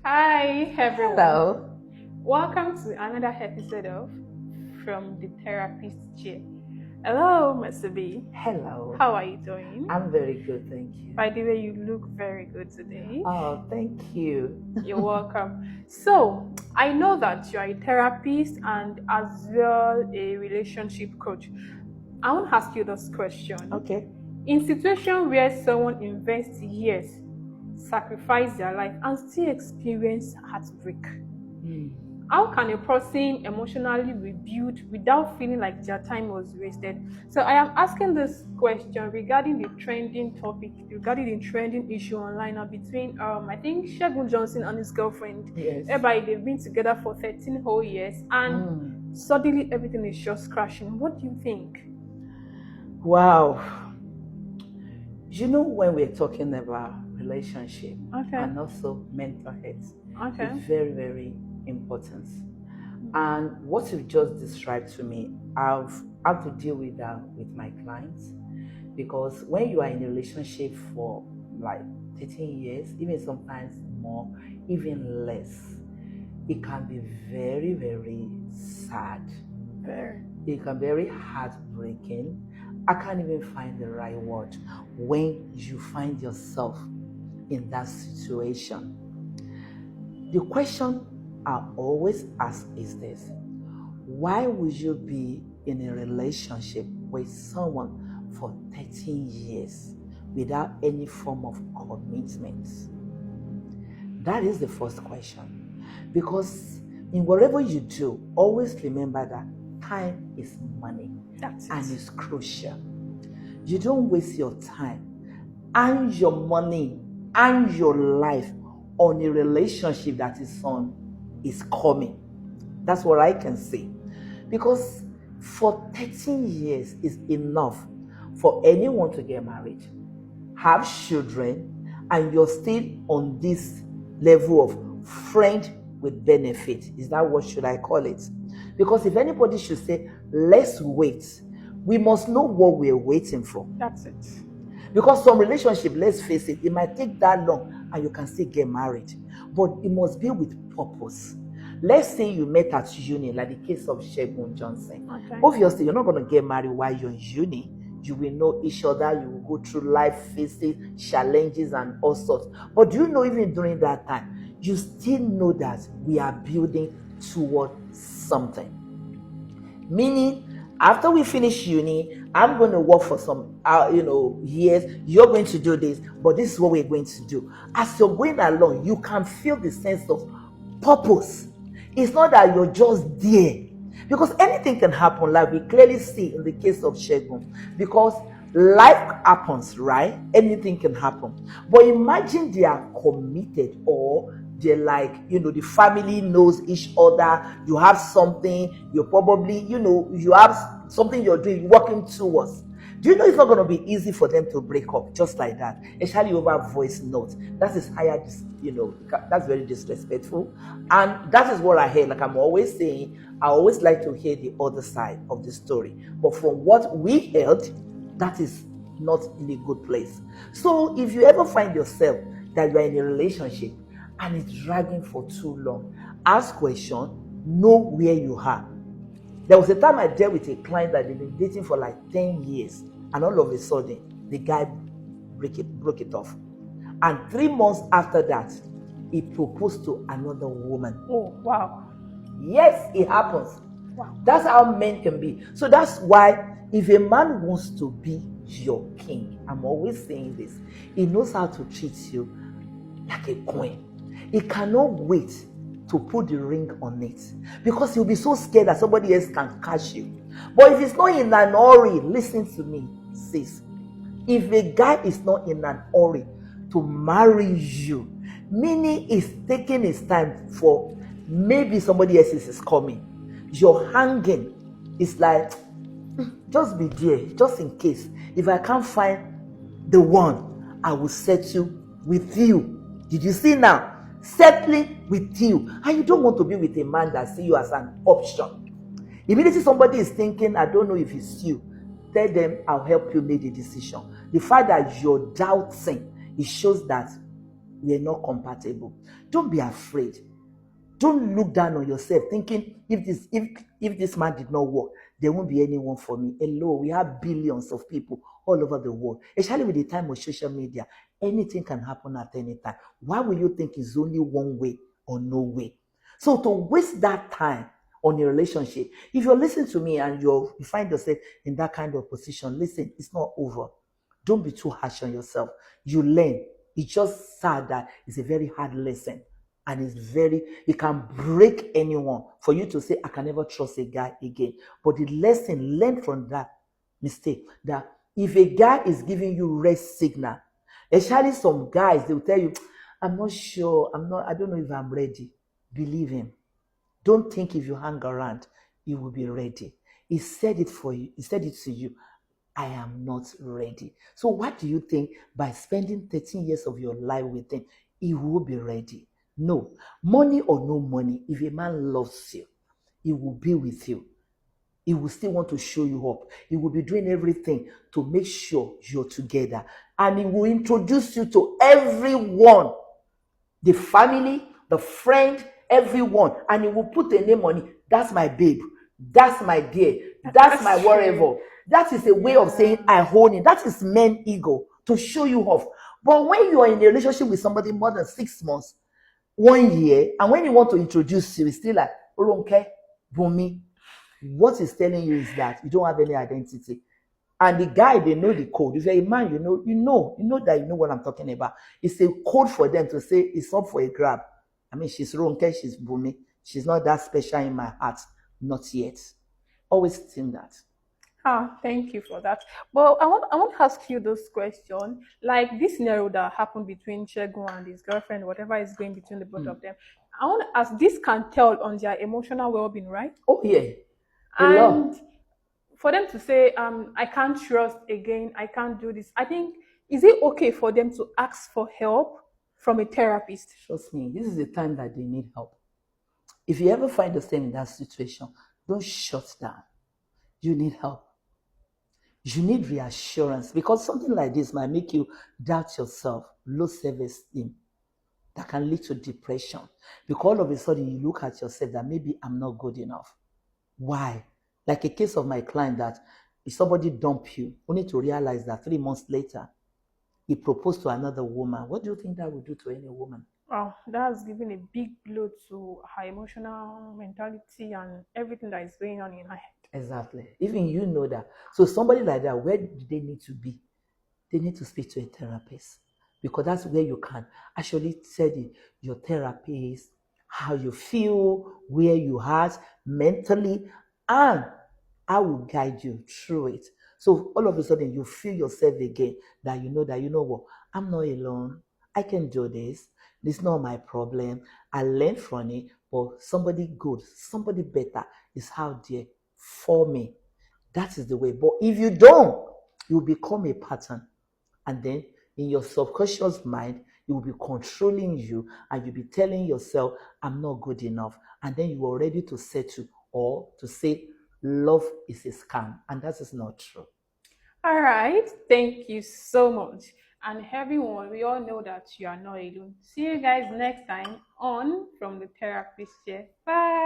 Hi everyone. Hello. Welcome to another episode of From the Therapist Chair. Hello, Mr. B. Hello. How are you doing? I'm very good, thank you. By the way, you look very good today. Oh, thank you. You're welcome. So, I know that you are a therapist and as well a relationship coach. I want to ask you this question. Okay. In situations where someone invests years, sacrifice their life, and still experience heartbreak, how can a person emotionally rebuild without feeling like their time was wasted? So I am asking this question regarding the trending topic, regarding the trending issue online now between I think Shegun Johnson and his girlfriend. Yes. Whereby they've been together for 13 whole years and suddenly everything is just crashing. What do you think? Wow. You know, when we're talking about relationship and also mental health, it's very, very important. And what you've just described to me, I've had to deal with that with my clients, because when you are in a relationship for like 13 years, even sometimes more, even less, it can be very, very sad. It can be very heartbreaking. I can't even find the right word when you find yourself in that situation. The question I always ask is this: why would you be in a relationship with someone for 13 years without any form of commitment? That is the first question. Because in whatever you do, always remember that time is money. And it's crucial. You don't waste your time and your money and your life on a relationship that is coming. That's what I can say. Because for 13 years is enough for anyone to get married, have children, and you're still on this level of friend with benefit. Is that what should I call it? Because if anybody should say, let's wait, we must know what we're waiting for. That's it. Because some relationship, let's face it, it might take that long and you can still get married. But it must be with purpose. Let's say you met at uni, like the case of Shegun Johnson. Obviously, you're not going to get married while you're in uni. You will know each other, you will go through life phases, challenges, and all sorts. But do you know, even during that time, you still know that we are building toward something. Meaning, after we finish uni, I'm going to work for some years. You're going to do this, but this is what we're going to do. As you're going along, you can feel the sense of purpose. It's not that you're just there, because anything can happen, like we clearly see in the case of Shegun. Because life happens, right? Anything can happen. But imagine they are committed, or they're like, the family knows each other. You have something, you're probably, you have something you're doing, working towards. Do you know it's not going to be easy for them to break up just like that? Especially over voice notes. That is higher, that's very disrespectful. And that is what I hear. Like I'm always saying, I always like to hear the other side of the story. But from what we heard, that is not in a good place. So if you ever find yourself that you're in a relationship and it's dragging for too long, ask questions, know where you are. There was a time I dealt with a client that had been dating for like 10 years, and all of a sudden, the guy broke it off. And 3 months after that, he proposed to another woman. Oh, wow. Yes, it happens. Wow. That's how men can be. So that's why if a man wants to be your king, I'm always saying this, he knows how to treat you like a queen. He cannot wait to put the ring on it, because he'll be so scared that somebody else can catch you. But if he's not in an hurry, listen to me, sis. If a guy is not in an hurry to marry you, meaning he's taking his time for maybe somebody else is coming, you're hanging. It's like, just be there, just in case. If I can't find the one, I will settle with you. Did you see now? Settling with you. And you don't want to be with a man that sees you as an option. Immediately somebody is thinking, I don't know if it's you, tell them, I'll help you make the decision. The fact that you're doubting, it shows that we are not compatible. Don't be afraid. Don't look down on yourself thinking if this man did not work, there won't be anyone for me. Hello, we have billions of people all over the world. Especially with the time of social media, anything can happen at any time. Why will you think it's only one way or no way? So to waste that time on your relationship, if you're listening to me and you find yourself in that kind of position, listen, it's not over. Don't be too harsh on yourself. You learn. It's just sad that it's a very hard lesson. And it can break anyone for you to say, I can never trust a guy again. But the lesson learned from that mistake, that if a guy is giving you red signal, especially some guys, they will tell you, I'm not sure, I don't know if I'm ready. Believe him. Don't think if you hang around, you will be ready. He said it for you. He said it to you. I am not ready. So what do you think by spending 13 years of your life with him, he will be ready? No. Money or no money, if a man loves you, he will be with you. He will still want to show you up. He will be doing everything to make sure you're together. And he will introduce you to everyone, the family, the friend, everyone. And he will put a name on it. That's my babe. That's my dear. That's my whatever. That is a way of saying I own it. That is men ego to show you off. But when you are in a relationship with somebody more than 6 months, 1 year, and when you want to introduce you, it's still like, Ronke, Bumi. What he's telling you is that you don't have any identity. And the guy, they know the code. If you're a man, you know that you know what I'm talking about. It's a code for them to say it's up for a grab. I mean, she's Ronke, she's Bumi. She's not that special in my heart. Not yet. Always think that. Ah, thank you for that. But I want to ask you this question. Like this scenario that happened between Shegun and his girlfriend, whatever is going between the both of them. I want to ask, this can tell on their emotional well-being, right? Oh, yeah. A lot. And for them to say, I can't trust again, I can't do this. I think, is it okay for them to ask for help from a therapist? Trust me, this is the time that they need help. If you ever find yourself in that situation, don't shut down. You need help. You need reassurance because something like this might make you doubt yourself, low self-esteem, that can lead to depression. Because all of a sudden you look at yourself that maybe I'm not good enough. Why? Like a case of my client that if somebody dump you, only to realize that 3 months later, he proposed to another woman. What do you think that would do to any woman? Wow, that's giving a big blow to her emotional mentality and everything that is going on in her head. Exactly. Even you know that. So somebody like that, where do they need to be? They need to speak to a therapist because that's where you can actually tell your therapist how you feel, where you are mentally, and I will guide you through it. So all of a sudden you feel yourself again that you know what, I'm not alone. I can do this. This is not my problem. I learned from it, but somebody good, somebody better is out there for me. That is the way. But if you don't, you become a pattern. And then in your subconscious mind, it will be controlling you and you'll be telling yourself, I'm not good enough. And then you are ready to settle or to say, love is a scam. And that is not true. All right, thank you so much. And everyone, we all know that you are not alone. See you guys next time on From the Therapist Chair. Bye.